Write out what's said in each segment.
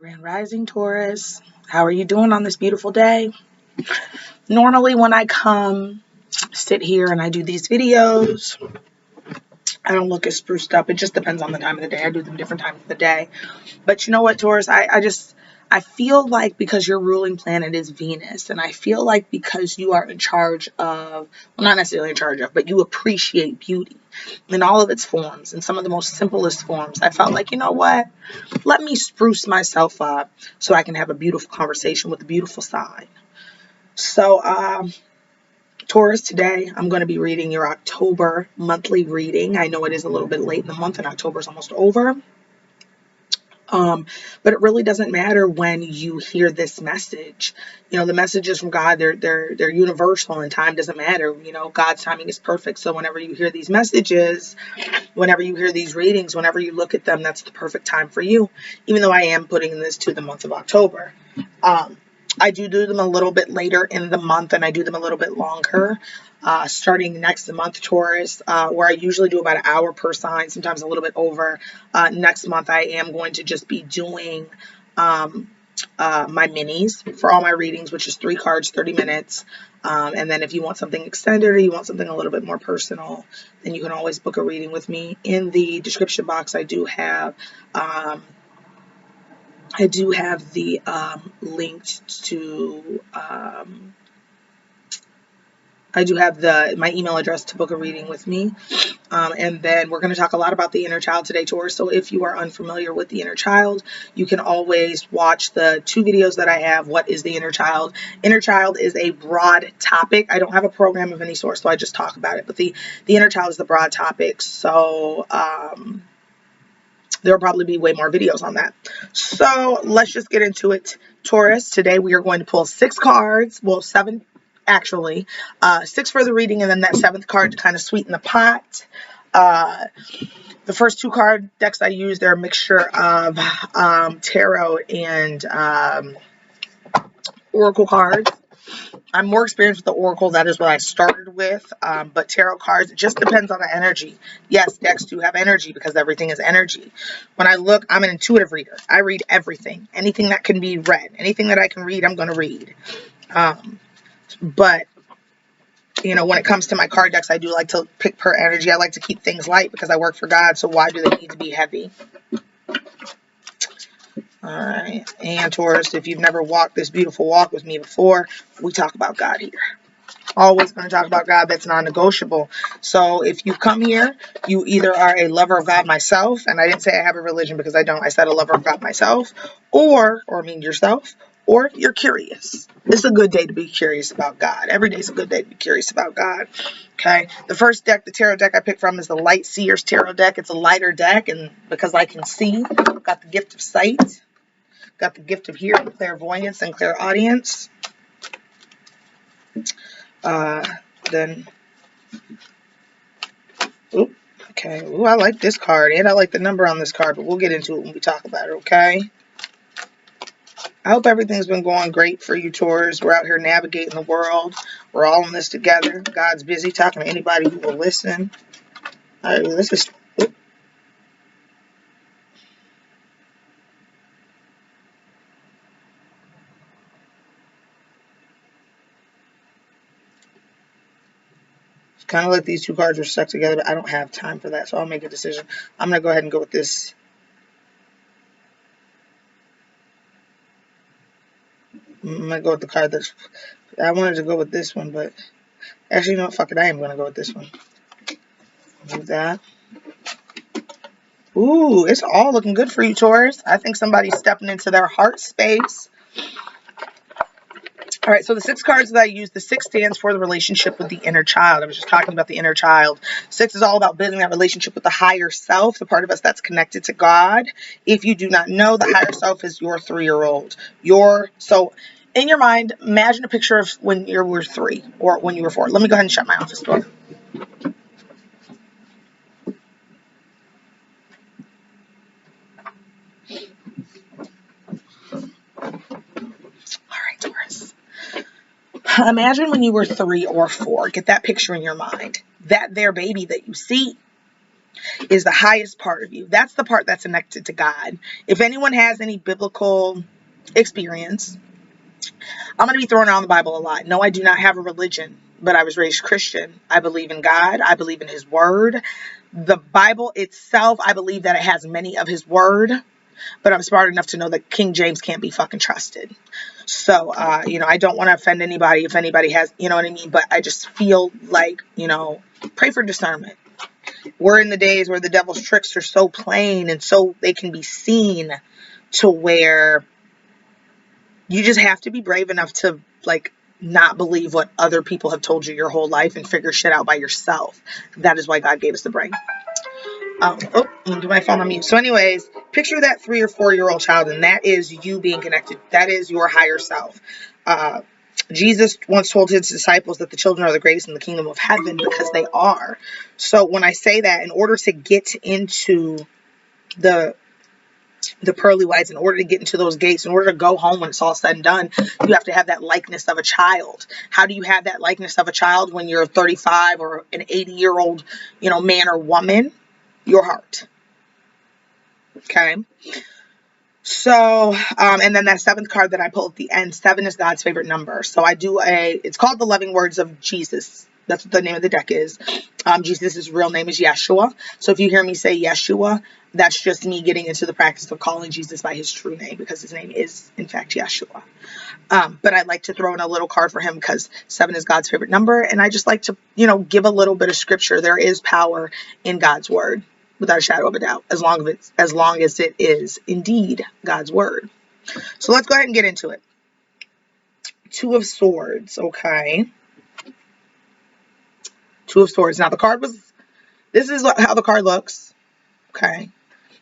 Grand Rising Taurus, how are you doing on this beautiful day? Normally, when I come sit here and I do these videos, I don't look as spruced up. It just depends on the time of the day. I do them different times of the day. But you know what, Taurus? I feel like because your ruling planet is Venus, and I feel like because you are in charge of, well, not necessarily in charge of, but you appreciate beauty in all of its forms, in some of the most simplest forms. I felt like, you know what? Let me spruce myself up so I can have a beautiful conversation with a beautiful sign. So, Taurus, today I'm going to be reading your October monthly reading. I know it is a little bit late in the month and October is almost over. But it really doesn't matter when you hear this message. You know, the messages from God, they're universal, and time doesn't matter. You know, God's timing is perfect. So whenever you hear these messages, whenever you hear these readings, whenever you look at them, that's the perfect time for you, even though I am putting this to the month of October. I do them a little bit later in the month, and I do them a little bit longer. Starting next month, Taurus, where I usually do about an hour per sign, sometimes a little bit over. Next month, I am going to just be doing my minis for all my readings, which is 3 cards, 30 minutes. And then if you want something extended or you want something a little bit more personal, then you can always book a reading with me. In the description box, I do have the linked to I do have my email address to book a reading with me. And then we're going to talk a lot about the inner child today, Taurus. So if you are unfamiliar with the inner child, you can always watch the 2 videos that I have. What is the inner child? Inner child is a broad topic. I don't have a program of any sort, so I just talk about it. But the inner child is the broad topic. So there'll probably be way more videos on that. So let's just get into it, Taurus. Today we are going to pull 6 cards. Well, 7 actually. 6 for the reading, and then that 7th card to kind of sweeten the pot. The first 2 card decks I use, they're a mixture of tarot and oracle cards. I'm more experienced with the oracle. That is what I started with. But tarot cards, it just depends on the energy. Yes, decks do have energy because everything is energy. When I look, I'm an intuitive reader. I read everything. Anything that can be read. Anything that I can read, I'm going to read. But you know, when it comes to my card decks, I do like to pick per energy. I like to keep things light because I work for God, so why do they need to be heavy? All right. And Taurus, if you've never walked this beautiful walk with me before, we talk about God here. Always going to talk about God. That's non-negotiable. So if you come here, you either are a lover of God myself, and I didn't say I have a religion because I don't. I said a lover of God myself, or yourself, or you're curious. It's a good day to be curious about God. Every day is a good day to be curious about God. Okay. The first deck, the tarot deck I picked from, is the Light Seers Tarot deck. It's a lighter deck, and because I can see, I've got the gift of sight, got the gift of hearing, clairvoyance, and clairaudience. Then, okay. Ooh, I like this card, and I like the number on this card, but we'll get into it when we talk about it, okay? I hope everything's been going great for you, Taurus. We're out here navigating the world. We're all in this together. God's busy talking to anybody who will listen. All right, let's just... Oops. It's kind of like these 2 cards are stuck together, but I don't have time for that, so I'll make a decision. I'm going to go ahead and go with this. I'm going to go with the card that's... I wanted to go with this one, but... Actually, you know what? Fuck it. I am going to go with this one. Do that. Ooh, it's all looking good for you, Taurus. I think somebody's stepping into their heart space. All right, so the 6 cards that I use, the 6 stands for the relationship with the inner child. I was just talking about the inner child. 6 is all about building that relationship with the higher self, the part of us that's connected to God. If you do not know, the higher self is your 3-year-old. So in your mind, imagine a picture of when you were 3 or when you were 4. Let me go ahead and shut my office door. All right, Taurus. Imagine when you were 3 or 4. Get that picture in your mind. That there baby that you see is the highest part of you. That's the part that's connected to God. If anyone has any biblical experience, I'm going to be throwing around the Bible a lot. No, I do not have a religion, but I was raised Christian. I believe in God. I believe in his word. The Bible itself, I believe that it has many of his word, but I'm smart enough to know that King James can't be fucking trusted. So, I don't want to offend anybody if anybody has, you know what I mean? But I just feel like, pray for discernment. We're in the days where the devil's tricks are so plain and so they can be seen, to where you just have to be brave enough to, like, not believe what other people have told you your whole life and figure shit out by yourself. That is why God gave us the brain. I'm gonna do my phone on mute. So anyways, picture that 3 or 4-year-old child, and that is you being connected. That is your higher self. Jesus once told his disciples that the children are the greatest in the kingdom of heaven, because they are. So when I say that, in order to get into the pearly whites, in order to get into those gates, in order to go home when it's all said and done, you have to have that likeness of a child. How do you have that likeness of a child when you're 35 or an 80-year-old, man or woman? Your heart. Okay. So, and then that 7th card that I pull at the end, 7 is God's favorite number. So I do it's called the Loving Words of Jesus. That's what the name of the deck is. Jesus' real name is Yeshua. So if you hear me say Yeshua, that's just me getting into the practice of calling Jesus by his true name, because his name is, in fact, Yeshua. But I'd like to throw in a little card for him because 7 is God's favorite number. And I just like to, give a little bit of scripture. There is power in God's word, without a shadow of a doubt, as long as it is indeed God's word. So let's go ahead and get into it. 2 of Swords. Okay. 2 of Swords. Now this is how the card looks. Okay.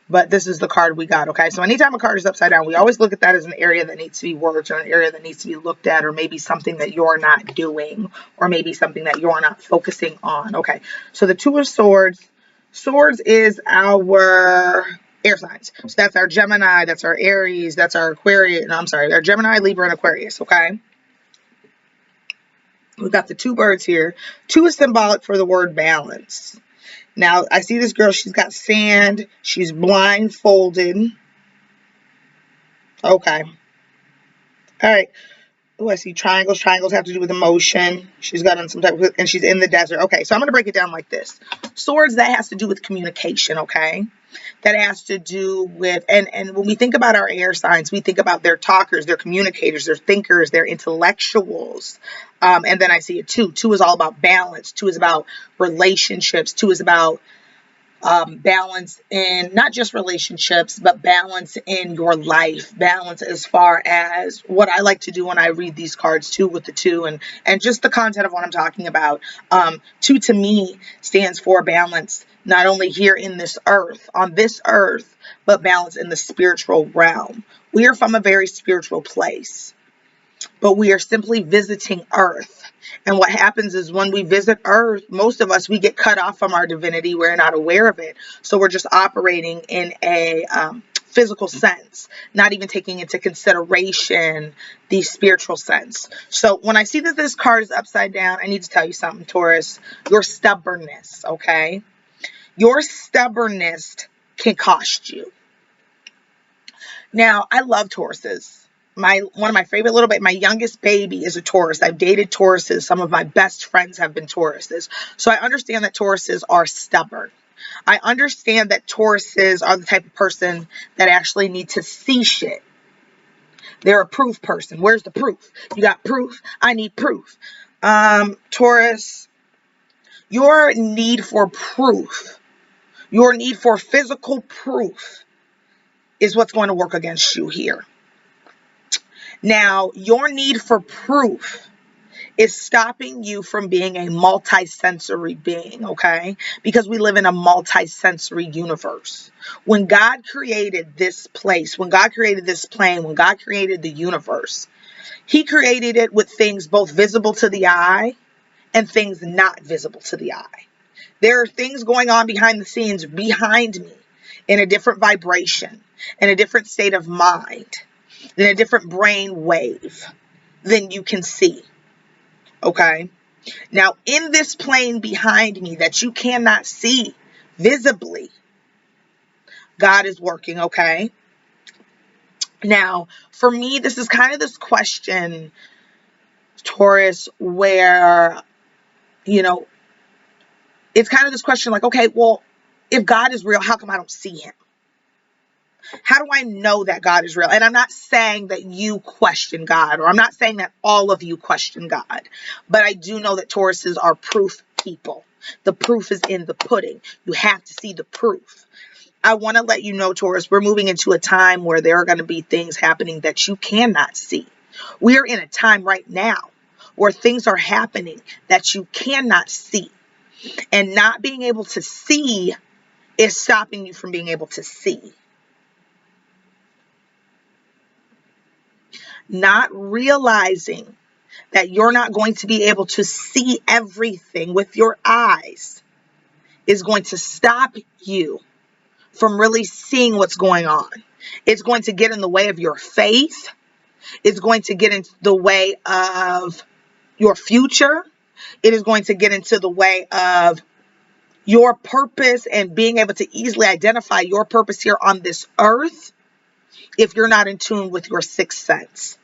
But this is the card we got, okay? So anytime a card is upside down, we always look at that as an area that needs to be worked, or an area that needs to be looked at, or maybe something that you're not doing, or maybe something that you're not focusing on. Okay, so the 2 of Swords. Swords is our air signs. So that's our Gemini, that's our Aries, that's our Aquarius. No, I'm sorry, our Gemini, Libra, and Aquarius, okay? We've got the 2 birds here. 2 is symbolic for the word balance. Now, I see this girl, she's got sand, she's blindfolded. Okay. All right. Oh, I see triangles. Triangles have to do with emotion. She's got on some type of, and she's in the desert. Okay, so I'm going to break it down like this. Swords, that has to do with communication, okay? That has to do with, and when we think about our air signs, we think about their talkers, their communicators, their thinkers, their intellectuals. And then I see a 2. 2 is all about balance. 2 is about relationships. 2 is about balance in not just relationships, but balance in your life. Balance as far as what I like to do when I read these cards too, with the 2 and just the content of what I'm talking about. 2 to me stands for balance, not only here in this earth, on this earth, but balance in the spiritual realm. We are from a very spiritual place, but we are simply visiting earth. And what happens is when we visit earth, most of us, we get cut off from our divinity. We're not aware of it. So we're just operating in a physical sense, not even taking into consideration the spiritual sense. So when I see that this card is upside down, I need to tell you something, Taurus. Your stubbornness, okay? Your stubbornness can cost you. Now, I love Tauruses. One of my favorite little baby, my youngest baby is a Taurus. I've dated Tauruses. Some of my best friends have been Tauruses. So I understand that Tauruses are stubborn. I understand that Tauruses are the type of person that actually need to see shit. They're a proof person. Where's the proof? You got proof? I need proof. Taurus, your need for proof, your need for physical proof is what's going to work against you here. Now, your need for proof is stopping you from being a multi-sensory being, okay? Because we live in a multi-sensory universe. When God created this place, when God created this plane, when God created the universe, he created it with things both visible to the eye and things not visible to the eye. There are things going on behind the scenes, behind me, in a different vibration, in a different state of mind, in a different brain wave than you can see. Okay. Now, in this plane behind me that you cannot see visibly, God is working, okay? Now, for me, this is kind of this question, Taurus, where, you know, it's kind of this question like, okay, well, if God is real, how come I don't see him? How do I know that God is real? And I'm not saying that you question God, or I'm not saying that all of you question God, but I do know that Tauruses are proof people. The proof is in the pudding. You have to see the proof. I want to let you know, Taurus, we're moving into a time where there are going to be things happening that you cannot see. We are in a time right now where things are happening that you cannot see. And not being able to see is stopping you from being able to see. Not realizing that you're not going to be able to see everything with your eyes is going to stop you from really seeing what's going on. It's going to get in the way of your faith. It's going to get in the way of your future. It is going to get into the way of your purpose and being able to easily identify your purpose here on this earth if you're not in tune with your sixth sense.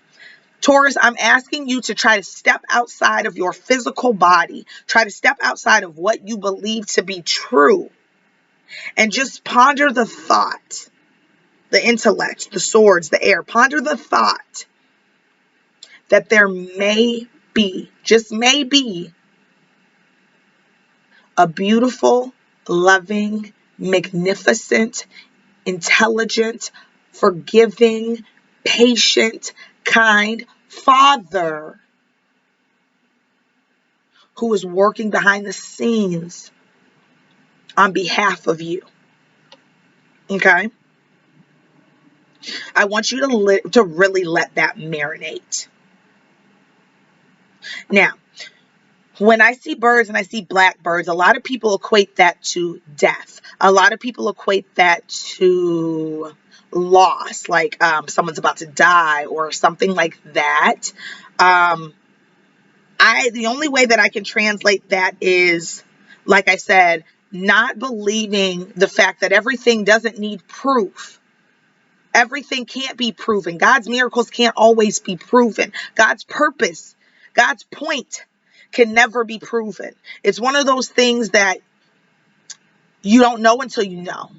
Taurus, I'm asking you to try to step outside of your physical body. Try to step outside of what you believe to be true. And just ponder the thought, the intellect, the swords, the air. Ponder the thought that there may be, just may be, a beautiful, loving, magnificent, intelligent, forgiving, patient, kind Father who is working behind the scenes on behalf of you. Okay? I want you to really let that marinate. Now, when I see birds and I see blackbirds, a lot of people equate that to death. A lot of people equate that to loss, like someone's about to die or something like that. The only way that I can translate that is, like I said, not believing the fact that everything doesn't need proof. Everything can't be proven. God's miracles can't always be proven. God's purpose, God's point can never be proven. It's one of those things that you don't know until you know,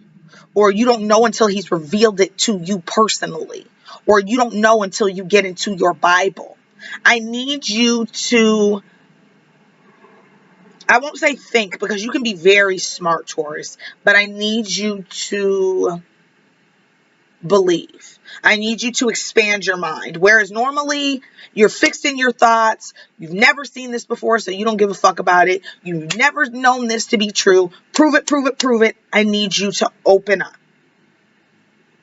or you don't know until he's revealed it to you personally, or you don't know until you get into your Bible. I need you to, I won't say think, because you can be very smart, Taurus, but I need you to believe. I need you to expand your mind. Whereas normally you're fixed in your thoughts. You've never seen this before, so you don't give a fuck about it. You've never known this to be true. Prove it, prove it, prove it. I need you to open up.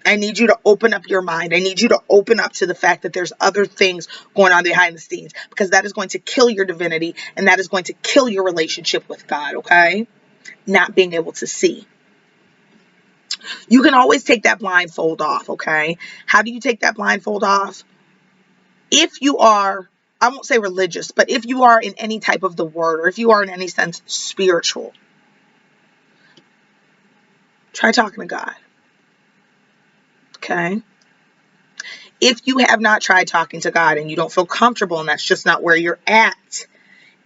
I need you to open up your mind. I need you to open up to the fact that there's other things going on behind the scenes, because that is going to kill your divinity and that is going to kill your relationship with God, okay? Not being able to see. You can always take that blindfold off, okay? How do you take that blindfold off? If you are, I won't say religious, but if you are in any type of the word, or if you are in any sense spiritual, try talking to God, okay? If you have not tried talking to God and you don't feel comfortable and that's just not where you're at,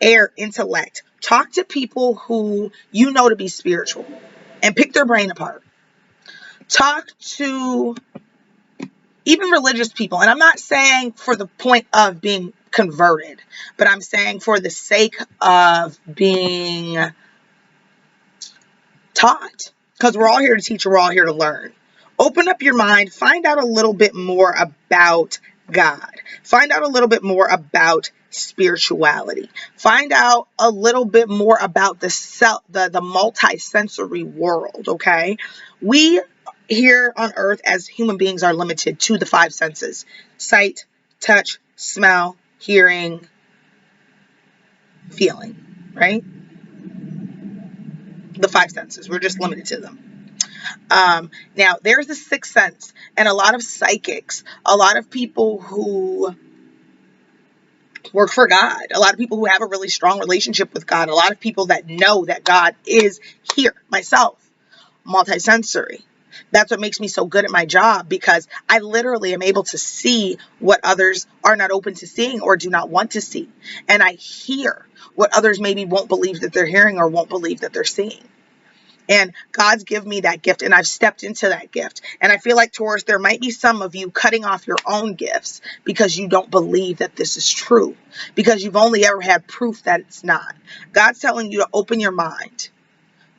air, intellect, talk to people who you know to be spiritual and pick their brain apart. Talk to even religious people. And I'm not saying for the point of being converted, but I'm saying for the sake of being taught. Because we're all here to teach, we're all here to learn. Open up your mind, find out a little bit more about God. Find out a little bit more about spirituality. Find out a little bit more about the multi-sensory world, okay? We here on earth as human beings are limited to the five senses: sight, touch, smell, hearing, feeling, right? The five senses. We're just limited to them. Now, there's the sixth sense, and a lot of psychics, a lot of people who work for God, a lot of people who have a really strong relationship with God, a lot of people that know that God is here, myself, multisensory. That's what makes me so good at my job, because I literally am able to see what others are not open to seeing or do not want to see. And I hear what others maybe won't believe that they're hearing or won't believe that they're seeing. And God's given me that gift, and I've stepped into that gift. And I feel like, Taurus, there might be some of you cutting off your own gifts because you don't believe that this is true, because you've only ever had proof that it's not. God's telling you to open your mind,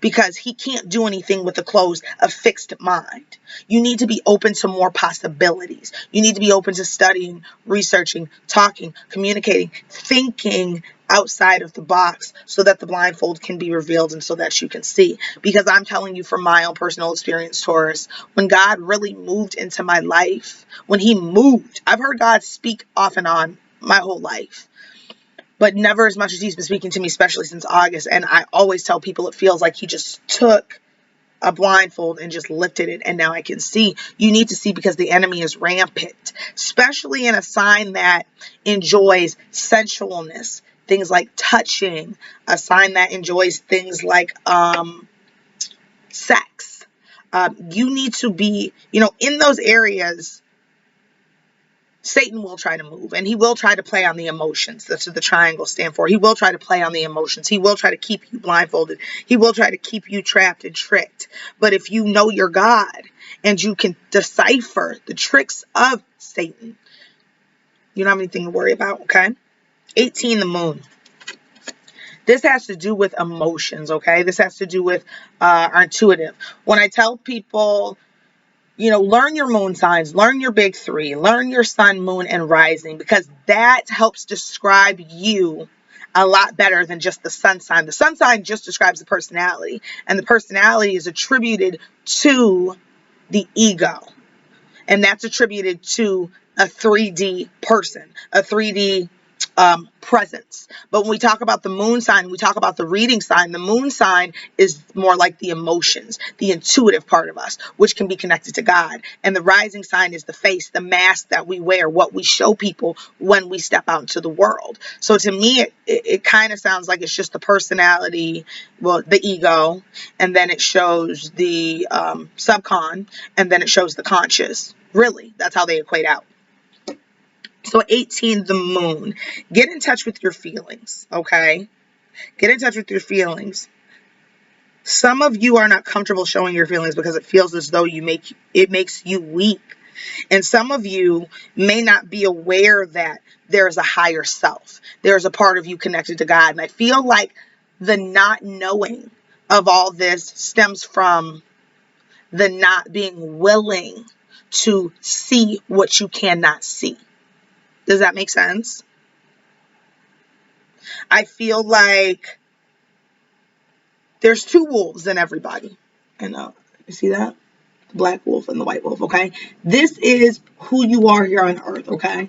because he can't do anything with a fixed mind. You need to be open to more possibilities. You need to be open to studying, researching, talking, communicating, thinking outside of the box, so that the blindfold can be revealed and so that you can see. Because I'm telling you from my own personal experience, Taurus, when God really moved into my life, when he moved, I've heard God speak off and on my whole life, but never as much as he's been speaking to me, especially since August. And I always tell people it feels like he just took a blindfold and just lifted it, and now I can see. You need to see, because the enemy is rampant, especially in a sign that enjoys sensualness, things like touching, a sign that enjoys things like sex. You need to be, in those areas. Satan will try to move, and he will try to play on the emotions. That's what the triangle stand for. He will try to play on the emotions. He will try to keep you blindfolded. He will try to keep you trapped and tricked. But if you know your God and you can decipher the tricks of Satan, you don't have anything to worry about, okay? 18, the moon. This has to do with emotions, okay? This has to do with our intuitive. When I tell people, learn your moon signs, learn your big three, learn your sun, moon, and rising, because that helps describe you a lot better than just the sun sign. The sun sign just describes the personality, and the personality is attributed to the ego, and that's attributed to a 3D person, a 3D presence. But when we talk about the moon sign, we talk about the reading sign. The moon sign is more like the emotions, the intuitive part of us, which can be connected to God. And the rising sign is the face, the mask that we wear, what we show people when we step out into the world. So to me, it kind of sounds like it's just the personality, well, the ego, and then it shows the subcon, and then it shows the conscious. Really, that's how they equate out. So 18, the moon. Get in touch with your feelings, okay? Get in touch with your feelings. Some of you are not comfortable showing your feelings because it feels as though it makes you weak. And some of you may not be aware that there's a higher self. There's a part of you connected to God. And I feel like the not knowing of all this stems from the not being willing to see what you cannot see. Does that make sense? I feel like there's two wolves in everybody. And you see that? The black wolf and the white wolf, okay? This is who you are here on earth, okay?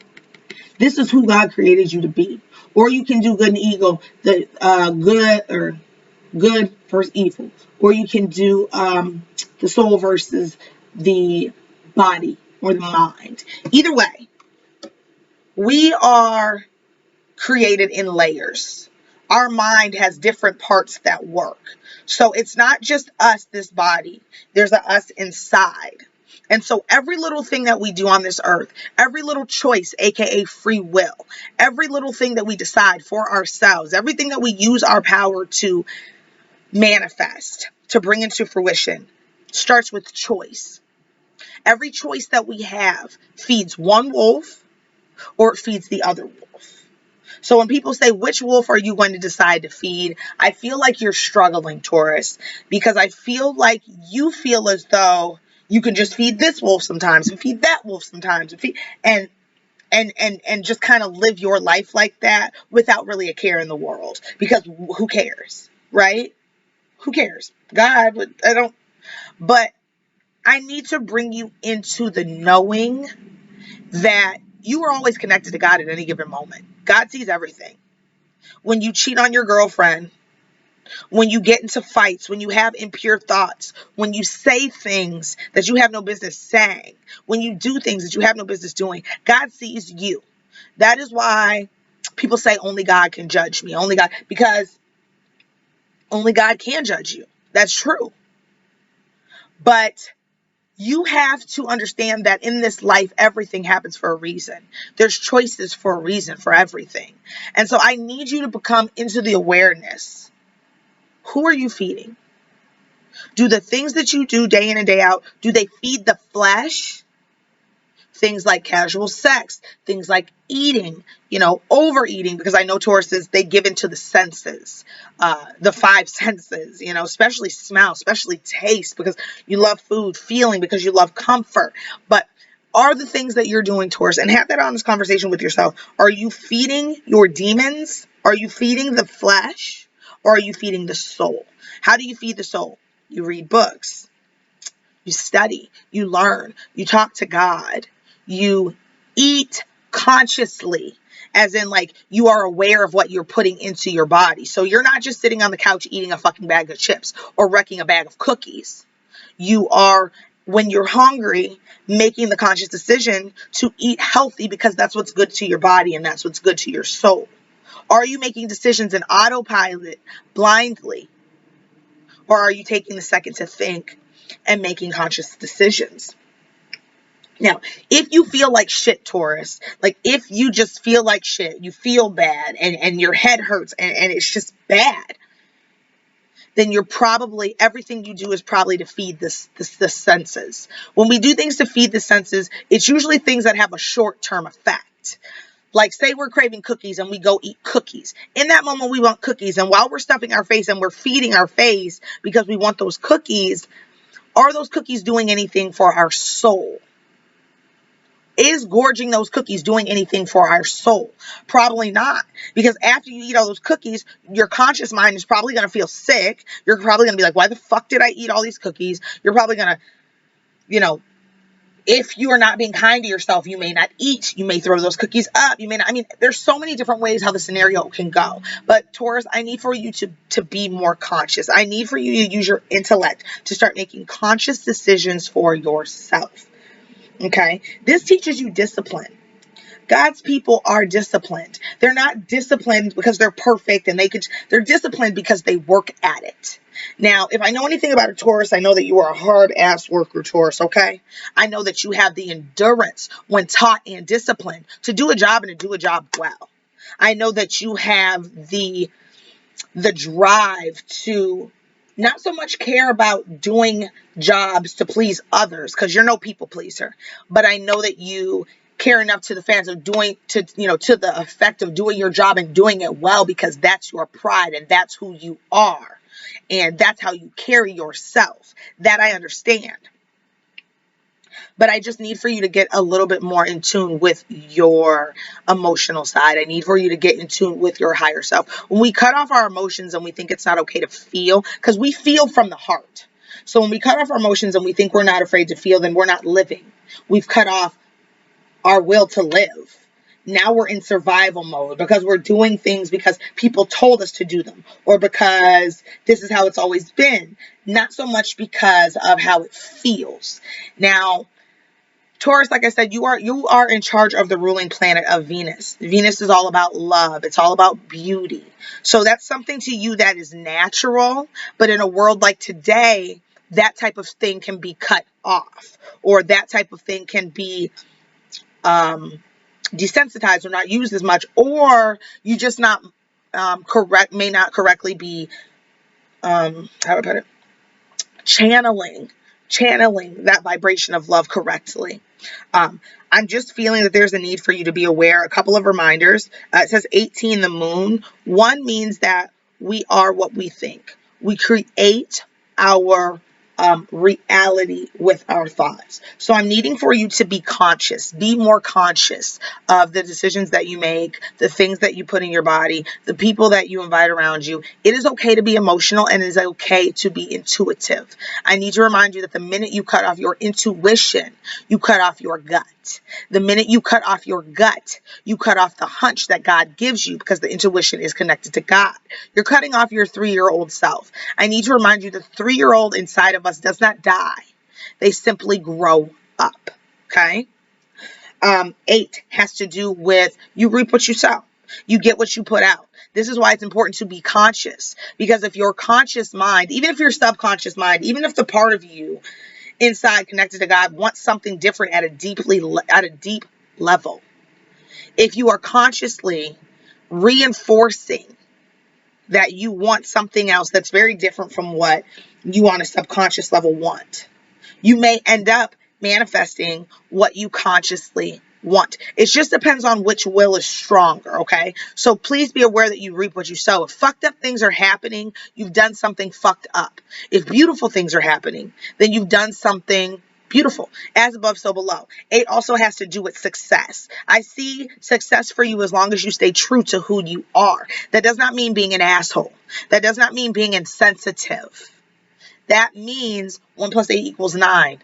This is who God created you to be. Or you can do good and evil, the good versus evil. Or you can do the soul versus the body or the mind. Either way, we are created in layers. Our mind has different parts that work. So it's not just us, this body. There's a us inside. And so every little thing that we do on this earth, every little choice, aka free will, every little thing that we decide for ourselves, everything that we use our power to manifest, to bring into fruition, starts with choice. Every choice that we have feeds one wolf or it feeds the other wolf. So when people say, which wolf are you going to decide to feed? I feel like you're struggling, Taurus, because I feel like you feel as though you can just feed this wolf sometimes and feed that wolf sometimes and just kind of live your life like that without really a care in the world, because who cares, right? Who cares? God, but I need to bring you into the knowing that you are always connected to God at any given moment. God sees everything. When you cheat on your girlfriend, when you get into fights, when you have impure thoughts, when you say things that you have no business saying, when you do things that you have no business doing, God sees you. That is why people say only God can judge me, only God, because only God can judge you. That's true. But You have to understand that in this life, everything happens for a reason. There's choices for a reason for everything. And so I need you to become into the awareness. Who are you feeding? Do the things that you do day in and day out, do they feed the flesh? Things like casual sex, things like eating, overeating, because I know Tauruses, they give into the senses, the five senses, especially smell, especially taste, because you love food, feeling, because you love comfort. But are the things that you're doing, Taurus, and have that honest conversation with yourself, are you feeding your demons? Are you feeding the flesh? Or are you feeding the soul? How do you feed the soul? You read books, you study, you learn, you talk to God, you eat consciously, as in like you are aware of what you're putting into your body. So you're not just sitting on the couch eating a fucking bag of chips or wrecking a bag of cookies. You are, when you're hungry, making the conscious decision to eat healthy because that's what's good to your body and that's what's good to your soul. Are you making decisions in autopilot blindly? Or are you taking the second to think and making conscious decisions? Now, if you feel like shit, Taurus, like if you just feel like shit, you feel bad and your head hurts and it's just bad, then you're probably, everything you do is probably to feed the senses. When we do things to feed the senses, it's usually things that have a short-term effect. Like say we're craving cookies and we go eat cookies. In that moment, we want cookies. And while we're stuffing our face and we're feeding our face because we want those cookies, are those cookies doing anything for our soul? Is gorging those cookies doing anything for our soul? Probably not. Because after you eat all those cookies, your conscious mind is probably going to feel sick. You're probably going to be like, why the fuck did I eat all these cookies? You're probably going to, if you are not being kind to yourself, you may not eat. You may throw those cookies up. You may not. I mean, there's so many different ways how the scenario can go. But Taurus, I need for you to be more conscious. I need for you to use your intellect to start making conscious decisions for yourself. Okay? This teaches you discipline. God's people are disciplined. They're not disciplined because they're perfect and they're disciplined because they work at it. Now, if I know anything about a Taurus, I know that you are a hard-ass worker, Taurus, okay? I know that you have the endurance when taught and disciplined to do a job and to do a job well. I know that you have the drive to not so much care about doing jobs to please others, because you're no people pleaser, but I know that you care enough to the fans of doing to the effect of doing your job and doing it well, because that's your pride and that's who you are and that's how you carry yourself. That I understand. But I just need for you to get a little bit more in tune with your emotional side. I need for you to get in tune with your higher self. When we cut off our emotions and we think it's not okay to feel, because we feel from the heart. So when we cut off our emotions and we think we're not afraid to feel, then we're not living. We've cut off our will to live. Now we're in survival mode because we're doing things because people told us to do them, or because this is how it's always been, not so much because of how it feels. Now, Taurus, like I said, you are in charge of the ruling planet of Venus. Venus is all about love. It's all about beauty. So that's something to you that is natural. But in a world like today, that type of thing can be cut off, or that type of thing can be desensitized or not used as much, or you just not may not correctly be how do I put it, channeling that vibration of love correctly. I'm just feeling that there's a need for you to be aware. A couple of reminders. It says 18, the moon. 1 means that we are what we think. We create our reality with our thoughts. So I'm needing for you to be conscious, be more conscious of the decisions that you make, the things that you put in your body, the people that you invite around you. It is okay to be emotional and it is okay to be intuitive. I need to remind you that the minute you cut off your intuition, you cut off your gut. The minute you cut off your gut, you cut off the hunch that God gives you, because the intuition is connected to God. You're cutting off your 3-year-old self. I need to remind you the 3-year-old inside of us does not die. They simply grow up. Okay? 8 has to do with you reap what you sow. You get what you put out. This is why it's important to be conscious, because if your conscious mind, even if your subconscious mind, even if the part of you inside connected to God wants something different at a deep level. If you are consciously reinforcing that you want something else that's very different from what you on a subconscious level want, you may end up manifesting what you consciously want. It just depends on which will is stronger, okay? So please be aware that you reap what you sow. If fucked up things are happening, you've done something fucked up. If beautiful things are happening, then you've done something beautiful. As above, so below. 8 also has to do with success. I see success for you as long as you stay true to who you are. That does not mean being an asshole. That does not mean being insensitive. That means 1 + 8 = 9.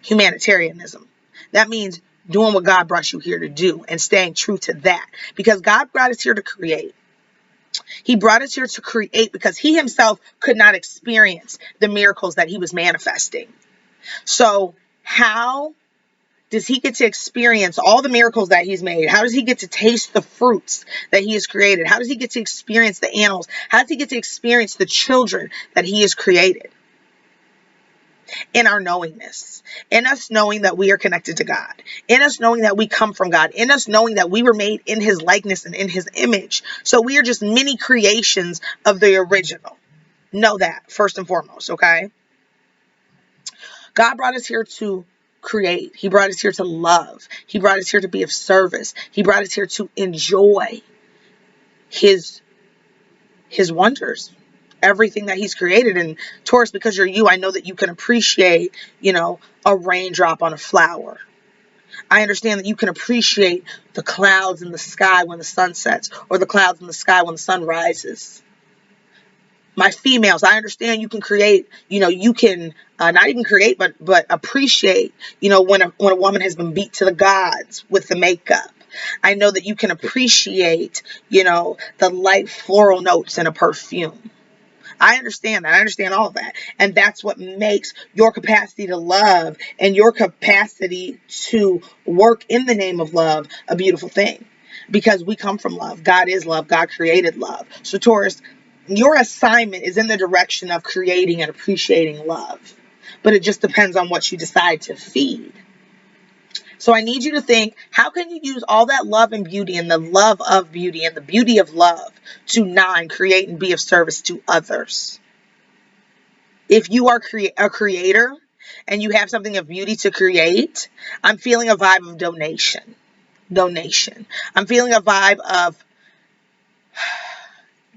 Humanitarianism. That means doing what God brought you here to do and staying true to that. Because God brought us here to create. He brought us here to create because he himself could not experience the miracles that he was manifesting. So how does he get to experience all the miracles that he's made? How does he get to taste the fruits that he has created? How does he get to experience the animals? How does he get to experience the children that he has created? In our knowingness, in us knowing that we are connected to God, in us knowing that we come from God, in us knowing that we were made in his likeness and in his image. So we are just mini creations of the original. Know that first and foremost, okay? God brought us here to create. He brought us here to love. He brought us here to be of service. He brought us here to enjoy his wonders, everything that he's created. And Taurus, because you're you, I know that you can appreciate, a raindrop on a flower. I understand that you can appreciate the clouds in the sky when the sun sets, or the clouds in the sky when the sun rises. My females, I understand you can create, you can not even create, but appreciate, when a woman has been beat to the gods with the makeup. I know that you can appreciate, the light floral notes in a perfume. I understand that. I understand all of that. And that's what makes your capacity to love and your capacity to work in the name of love a beautiful thing. Because we come from love. God is love. God created love. So Taurus, your assignment is in the direction of creating and appreciating love. But it just depends on what you decide to feed. So I need you to think, how can you use all that love and beauty and the love of beauty and the beauty of love to 9, create and be of service to others? If you are a creator and you have something of beauty to create, I'm feeling a vibe of donation. I'm feeling a vibe of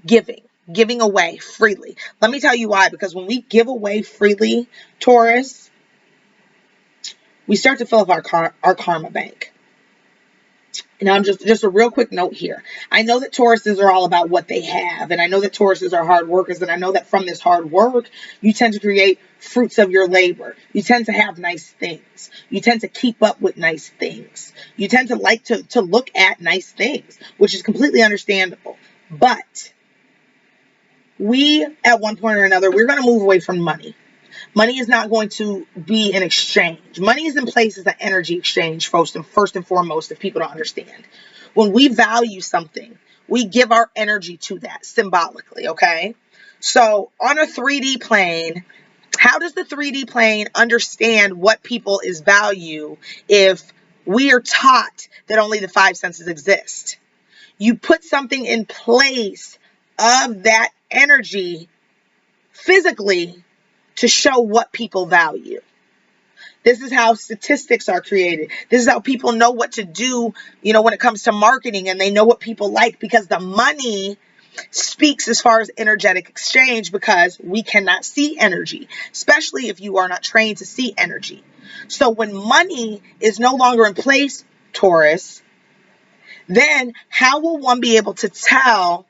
giving away freely. Let me tell you why. Because when we give away freely, Taurus, we start to fill up our karma bank. And I'm just a real quick note here. I know that Tauruses are all about what they have. And I know that Tauruses are hard workers. And I know that from this hard work, you tend to create fruits of your labor. You tend to have nice things. You tend to keep up with nice things. You tend to like to look at nice things, which is completely understandable. But we, at one point or another, we're going to move away from money. Money is not going to be an exchange. Money is in place as an energy exchange, first and foremost, if people don't understand. When we value something, we give our energy to that symbolically, okay? So on a 3D plane, how does the 3D plane understand what people is value if we are taught that only the 5 senses exist? You put something in place of that energy physically to show what people value. This is how statistics are created. This is how people know what to do, when it comes to marketing, and they know what people like because the money speaks as far as energetic exchange, because we cannot see energy, especially if you are not trained to see energy. So when money is no longer in place, Taurus, then how will one be able to tell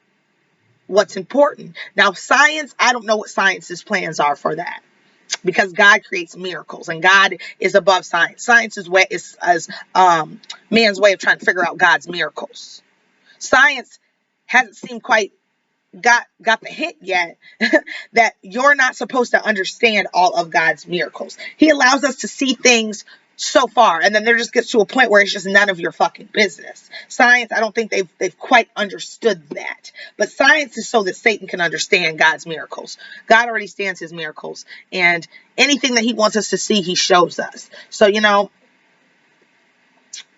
what's important? Now, science, I don't know what science's plans are for that, because God creates miracles and God is above science. Science is man's way of trying to figure out God's miracles. Science hasn't seemed quite got the hint yet that you're not supposed to understand all of God's miracles. He allows us to see things so far, and then there just gets to a point where it's just none of your fucking business. Science, I don't think they've quite understood that, but science is so that Satan can understand God's miracles. God already stands his miracles, and anything that he wants us to see, he shows us. So, you know,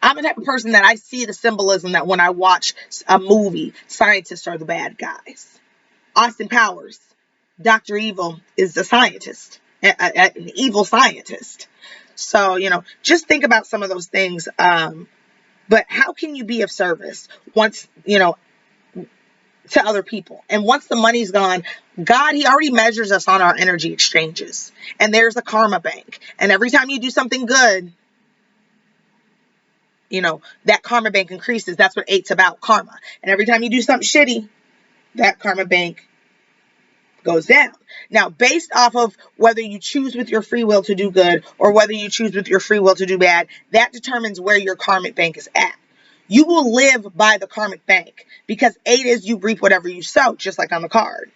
I'm the type of person that I see the symbolism that when I watch a movie, scientists are the bad guys. Austin Powers, Dr. Evil, is the scientist, an evil scientist. So, you know, just think about some of those things. But how can you be of service once, you know, to other people? And once the money's gone, God, he already measures us on our energy exchanges. And there's a karma bank. And every time you do something good, you know, that karma bank increases. That's what 8's about, karma. And every time you do something shitty, that karma bank goes down. Now, based off of whether you choose with your free will to do good or whether you choose with your free will to do bad, that determines where your karmic bank is at. You will live by the karmic bank because 8 is you reap whatever you sow, just like on the card.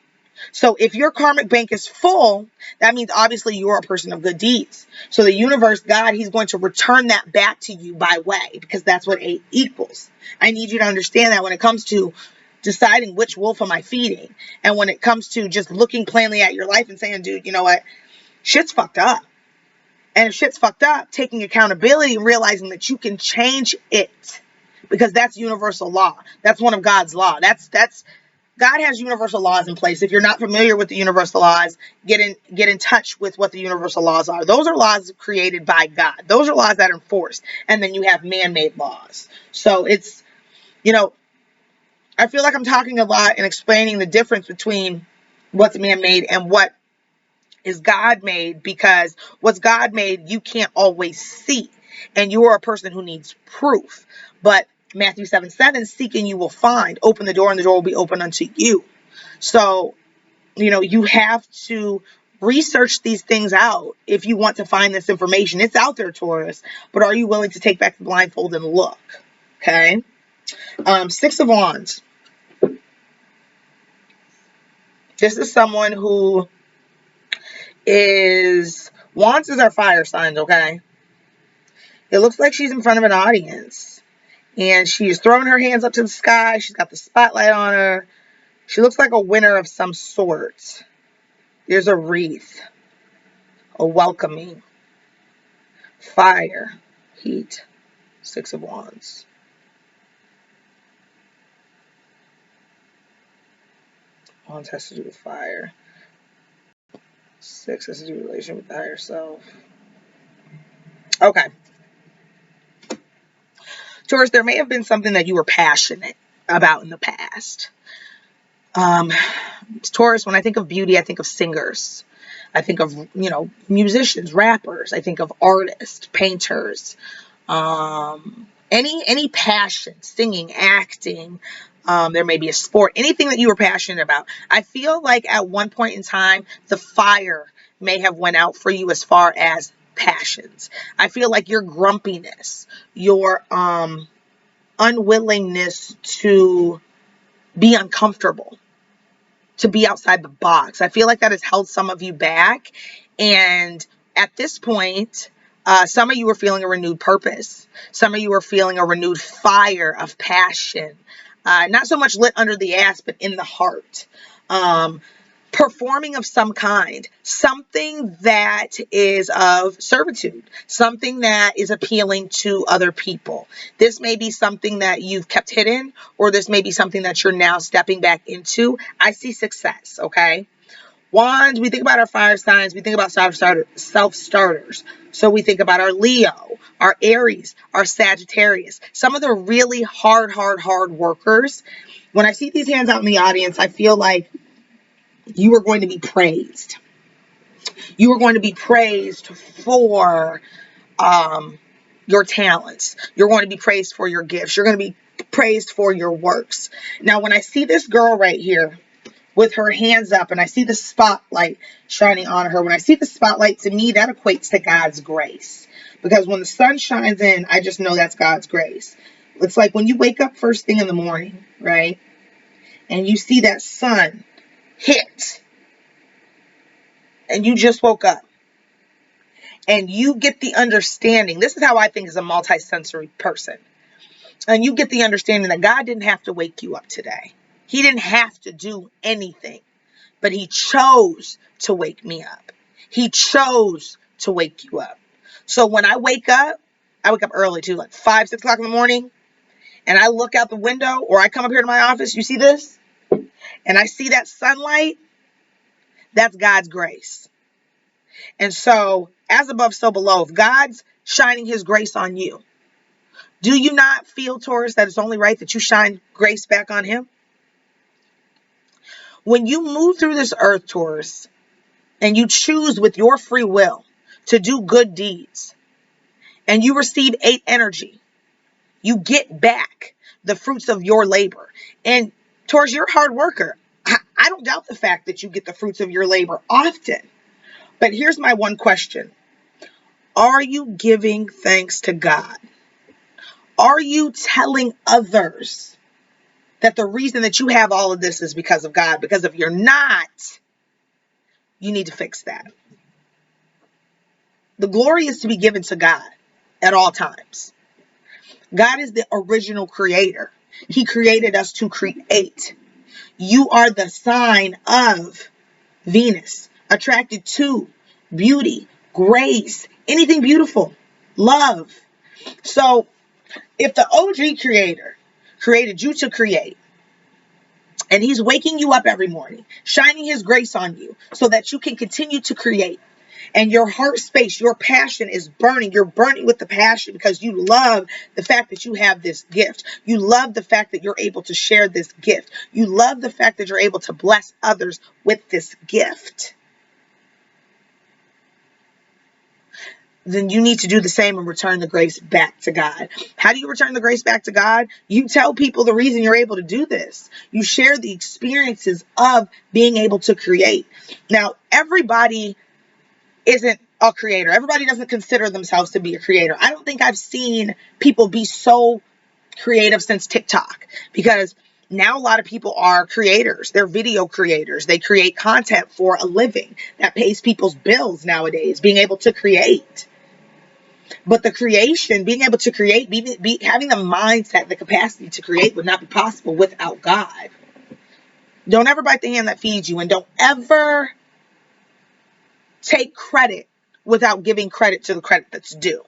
So if your karmic bank is full, that means obviously you're a person of good deeds. So the universe, God, he's going to return that back to you by way, because that's what 8 equals. I need you to understand that when it comes to deciding which wolf am I feeding, and when it comes to just looking plainly at your life and saying, dude, you know what, shit's fucked up. And if shit's fucked up, taking accountability and realizing that you can change it, because that's universal law. That's one of God's law. That's God has universal laws in place. If you're not familiar with the universal laws, get in touch with what the universal laws are. Those are laws created by God. Those are laws that are enforced. And then you have man-made laws. So it's, you know, I feel like I'm talking a lot and explaining the difference between what's man-made and what is God-made, because what's God-made, you can't always see. And you are a person who needs proof. But Matthew 7:7, seek and you will find. Open the door and the door will be open unto you. So, you know, you have to research these things out if you want to find this information. It's out there, Taurus. But are you willing to take back the blindfold and look? Okay. 6 of Wands. This is someone who Wands is our fire signs, okay? It looks like she's in front of an audience. And she's throwing her hands up to the sky. She's got the spotlight on her. She looks like a winner of some sort. There's a wreath. A welcoming. Fire. Heat. 6 of Wands. Wands has to do with fire. 6 has to do with relation with the higher self. Okay. Taurus, there may have been something that you were passionate about in the past. Taurus, when I think of beauty, I think of singers. I think of, you know, musicians, rappers. I think of artists, painters. Any passion, singing, acting. There may be a sport, anything that you were passionate about. I feel like at one point in time, the fire may have went out for you as far as passions. I feel like your grumpiness, your unwillingness to be uncomfortable, to be outside the box. I feel like that has held some of you back. And at this point, some of you are feeling a renewed purpose. Some of you are feeling a renewed fire of passion. Not so much lit under the ass, but in the heart. Performing of some kind, something that is of servitude, something that is appealing to other people. This may be something that you've kept hidden, or this may be something that you're now stepping back into. I see success, okay? Wands, we think about our fire signs, we think about self-starters. So we think about our Leo, our Aries, our Sagittarius, some of the really hard workers. When I see these hands out in the audience, I feel like you are going to be praised. You are going to be praised for your talents. You're going to be praised for your gifts. You're going to be praised for your works. Now, when I see this girl right here with her hands up and I see the spotlight shining on her, when I see the spotlight, to me, that equates to God's grace. Because when the sun shines in, I just know that's God's grace. It's like when you wake up first thing in the morning, right? And you see that sun hit, and you just woke up, and you get the understanding. This is how I think as a multisensory person. And you get the understanding that God didn't have to wake you up today. He didn't have to do anything, but he chose to wake me up. He chose to wake you up. So when I wake up early too, like 5, 6 o'clock in the morning, and I look out the window or I come up here to my office, you see this? And I see that sunlight, that's God's grace. And so, as above, so below, if God's shining his grace on you, do you not feel, Taurus, that it's only right that you shine grace back on him? When you move through this earth, Taurus, and you choose with your free will to do good deeds, and you receive 8 energy, you get back the fruits of your labor. And Taurus, you're a hard worker. I don't doubt the fact that you get the fruits of your labor often. But here's my one question. Are you giving thanks to God? Are you telling others that the reason that you have all of this is because of God? Because if you're not, you need to fix that. The glory is to be given to God at all times. God is the original creator. He created us to create. You are the sign of Venus, attracted to beauty, grace, anything beautiful, love. So if the OG creator created you to create, and he's waking you up every morning, shining his grace on you so that you can continue to create, and your heart space, your passion is burning. You're burning with the passion because you love the fact that you have this gift. You love the fact that you're able to share this gift. You love the fact that you're able to bless others with this gift. Then you need to do the same and return the grace back to God. How do you return the grace back to God? You tell people the reason you're able to do this. You share the experiences of being able to create. Now, everybody isn't a creator. Everybody doesn't consider themselves to be a creator. I don't think I've seen people be so creative since TikTok, because now a lot of people are creators. They're video creators. They create content for a living that pays people's bills nowadays, being able to create. But the creation, being able to create, having the mindset, the capacity to create would not be possible without God. Don't ever bite the hand that feeds you, and don't ever take credit without giving credit to the credit that's due.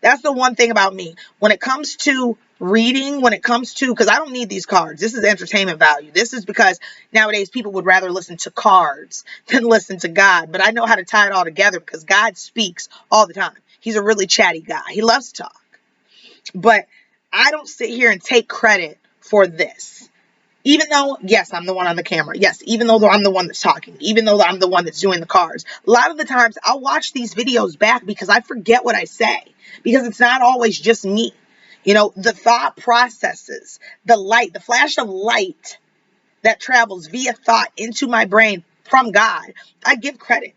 That's the one thing about me. When it comes to reading, because I don't need these cards. This is entertainment value. This is because nowadays people would rather listen to cards than listen to God. But I know how to tie it all together because God speaks all the time. He's a really chatty guy. He loves to talk. But I don't sit here and take credit for this. Even though, yes, I'm the one on the camera. Yes, even though I'm the one that's talking. Even though I'm the one that's doing the cards. A lot of the times I'll watch these videos back because I forget what I say. Because it's not always just me. You know, the thought processes, the light, the flash of light that travels via thought into my brain from God. I give credit.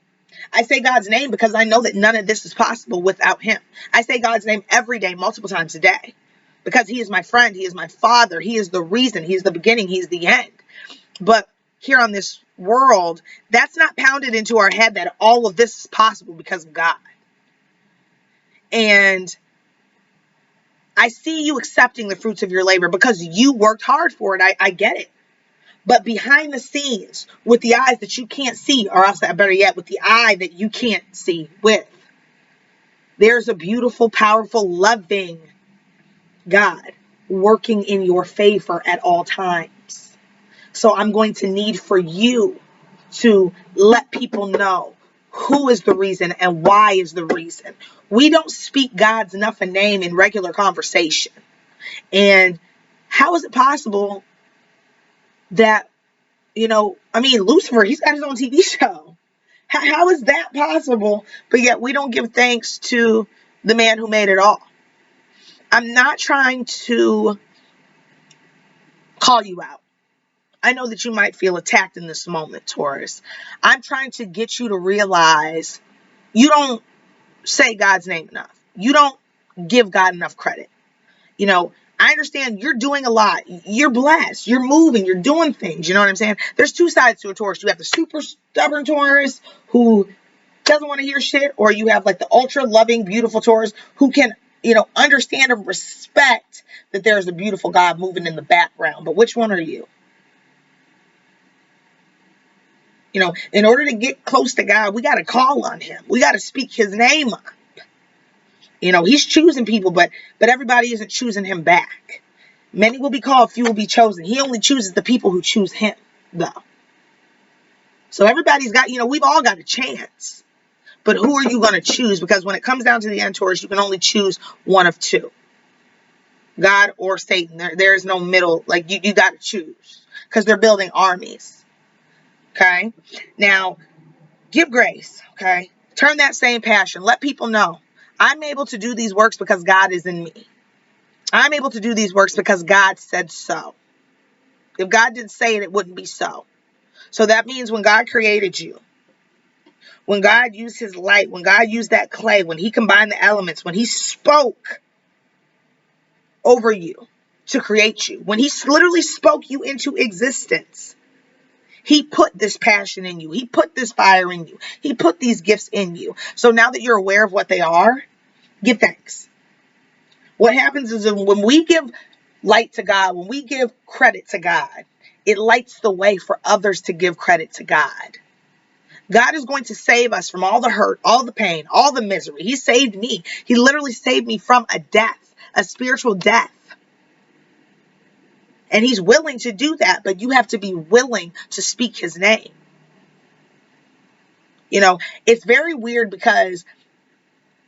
I say God's name because I know that none of this is possible without him. I say God's name every day, multiple times a day. Because he is my friend, he is my father, he is the reason, he is the beginning, he is the end. But here on this world, that's not pounded into our head that all of this is possible because of God. And I see you accepting the fruits of your labor because you worked hard for it. I get it. But behind the scenes, with the eyes that you can't see, or else better yet, with the eye that you can't see with, there's a beautiful, powerful, loving God working in your favor at all times. So I'm going to need for you to let people know who is the reason and why is the reason. We don't speak God's enough a name in regular conversation. And how is it possible that, Lucifer, he's got his own TV show. How is that possible? But yet we don't give thanks to the man who made it all. I'm not trying to call you out. I know that you might feel attacked in this moment, Taurus. I'm trying to get you to realize you don't say God's name enough. You don't give God enough credit. I understand you're doing a lot. You're blessed. You're moving. You're doing things. You know what I'm saying? There's two sides to a Taurus. You have the super stubborn Taurus who doesn't want to hear shit, or you have like the ultra loving, beautiful Taurus who can, understand and respect that there's a beautiful God moving in the background. But which one are you? In order to get close to God, we got to call on him. We got to speak his name up. He's choosing people, but everybody isn't choosing him back. Many will be called, few will be chosen. He only chooses the people who choose him, though. So everybody's got, we've all got a chance. But who are you going to choose? Because when it comes down to the end, Taurus, you can only choose one of two. God or Satan. There's no middle. Like, you got to choose. Because they're building armies. Okay? Now, give grace. Okay? Turn that same passion. Let people know. I'm able to do these works because God is in me. I'm able to do these works because God said so. If God didn't say it, it wouldn't be so. So that means when God created you, when God used his light, when God used that clay, when he combined the elements, when he spoke over you to create you, when he literally spoke you into existence, he put this passion in you. He put this fire in you. He put these gifts in you. So now that you're aware of what they are, give thanks. What happens is when we give light to God, when we give credit to God, it lights the way for others to give credit to God. God is going to save us from all the hurt, all the pain, all the misery. He saved me. He literally saved me from a death, a spiritual death. And he's willing to do that, but you have to be willing to speak his name. It's very weird because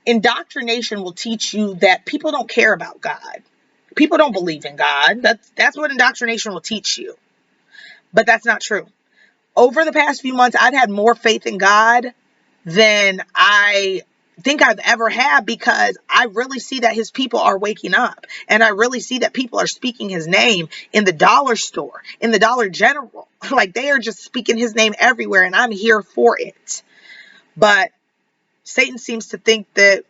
indoctrination will teach you that people don't care about God. People don't believe in God. That's what indoctrination will teach you. But that's not true. Over the past few months, I've had more faith in God than I think I've ever had, because I really see that his people are waking up. And I really see that people are speaking his name in the dollar store, in the Dollar General. Like, they are just speaking his name everywhere, and I'm here for it. But Satan seems to think that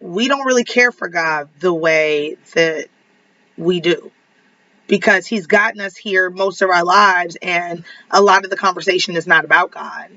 we don't really care for God the way that we do, because he's gotten us here most of our lives, and a lot of the conversation is not about God.